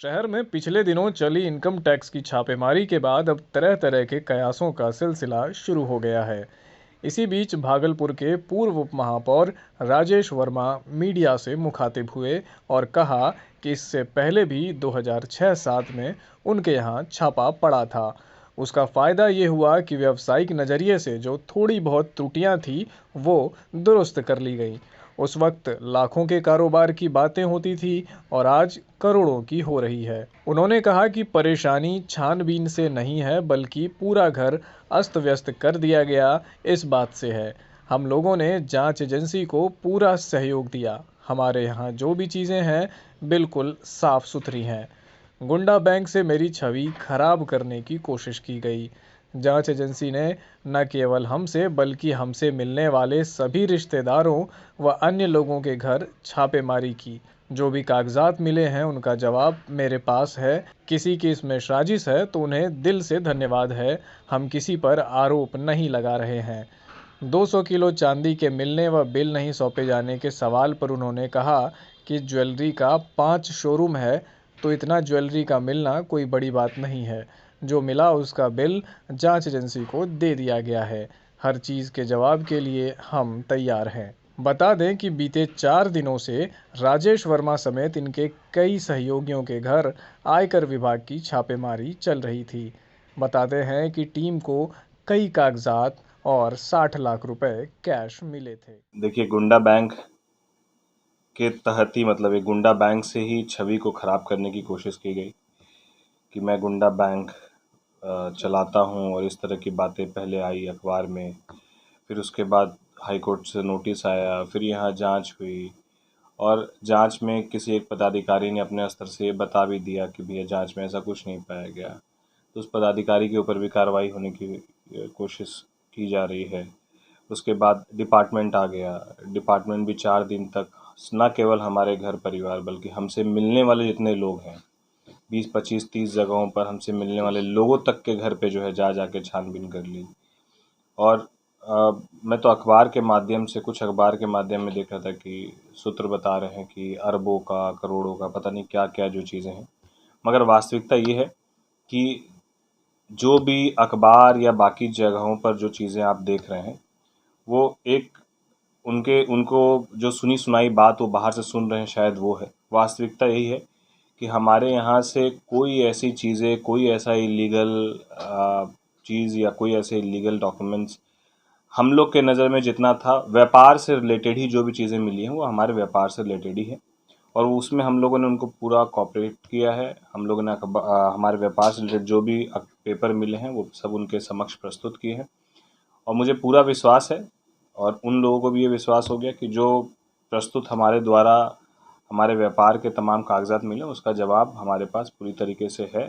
शहर में पिछले दिनों चली इनकम टैक्स की छापेमारी के बाद अब तरह तरह के कयासों का सिलसिला शुरू हो गया है। इसी बीच भागलपुर के पूर्व उप महापौर राजेश वर्मा मीडिया से मुखातिब हुए और कहा कि इससे पहले भी 2006-7 में उनके यहाँ छापा पड़ा था। उसका फ़ायदा ये हुआ कि व्यावसायिक नज़रिए से जो थोड़ी बहुत त्रुटियां थी वो दुरुस्त कर ली गई। उस वक्त लाखों के कारोबार की बातें होती थी और आज करोड़ों की हो रही है। उन्होंने कहा कि परेशानी छानबीन से नहीं है बल्कि पूरा घर अस्त व्यस्त कर दिया गया इस बात से है। हम लोगों ने जांच एजेंसी को पूरा सहयोग दिया। हमारे यहाँ जो भी चीज़ें हैं बिल्कुल साफ सुथरी हैं। गुंडा बैंक से मेरी छवि खराब करने की कोशिश की गई। जांच एजेंसी ने न केवल हमसे बल्कि हमसे मिलने वाले सभी रिश्तेदारों व अन्य लोगों के घर छापेमारी की। जो भी कागजात मिले हैं उनका जवाब मेरे पास है। किसी की इसमें साजिश है तो उन्हें दिल से धन्यवाद है। हम किसी पर आरोप नहीं लगा रहे हैं। 200 किलो चांदी के मिलने व बिल नहीं सौंपे जाने के सवाल पर उन्होंने कहा कि ज्वेलरी का 5 शोरूम है तो इतना ज्वेलरी का मिलना कोई बड़ी बात नहीं है। जो मिला उसका बिल जांच एजेंसी को दे दिया गया है। हर चीज़ के जवाब के लिए हम तैयार हैं। बता दें कि बीते 4 दिनों से राजेश वर्मा समेत इनके कई सहयोगियों के घर आयकर विभाग की छापेमारी चल रही थी। बताते हैं कि टीम को कई कागजात और 60 लाख रुपए कैश मिले थे। देखिए, गुंडा बैंक के तहत ही मतलब एक गुंडा बैंक से ही छवि को खराब करने की कोशिश की गई कि मैं गुंडा बैंक चलाता हूं, और इस तरह की बातें पहले आई अखबार में। फिर उसके बाद हाई कोर्ट से नोटिस आया, फिर यहाँ जांच हुई, और जांच में किसी एक पदाधिकारी ने अपने स्तर से ये बता भी दिया कि भैया जांच में ऐसा कुछ नहीं पाया गया। तो उस पदाधिकारी के ऊपर भी कार्रवाई होने की कोशिश की जा रही है। उसके बाद डिपार्टमेंट आ गया। डिपार्टमेंट भी 4 दिन तक न केवल हमारे घर परिवार बल्कि हमसे मिलने वाले जितने लोग हैं, 20, 25, 30 जगहों पर हमसे मिलने वाले लोगों तक के घर पे जो है जा के छानबीन कर ली। और मैं तो कुछ अखबार के माध्यम में देख रहा था कि सूत्र बता रहे हैं कि अरबों का, करोड़ों का, पता नहीं क्या क्या जो चीज़ें हैं। मगर वास्तविकता ये है कि जो भी अखबार या बाकी जगहों पर जो चीज़ें आप देख रहे हैं, वो एक उनके उनको जो सुनी सुनाई बात वो बाहर से सुन रहे हैं, शायद वो है। वास्तविकता यही है कि हमारे यहाँ से कोई ऐसी चीज़ें, कोई ऐसा इलीगल चीज़ या कोई ऐसे इलीगल डॉक्यूमेंट्स हम लोग के नज़र में जितना था, व्यापार से रिलेटेड ही जो भी चीज़ें मिली हैं वो हमारे व्यापार से रिलेटेड ही है। और उसमें हम लोगों ने उनको पूरा कोऑपरेट किया है। हम लोगों ने हमारे व्यापार से रिलेटेड जो भी पेपर मिले हैं वो सब उनके समक्ष प्रस्तुत किए हैं। और मुझे पूरा विश्वास है, और उन लोगों को भी ये विश्वास हो गया कि जो प्रस्तुत हमारे द्वारा हमारे व्यापार के तमाम कागजात मिले उसका जवाब हमारे पास पूरी तरीके से है।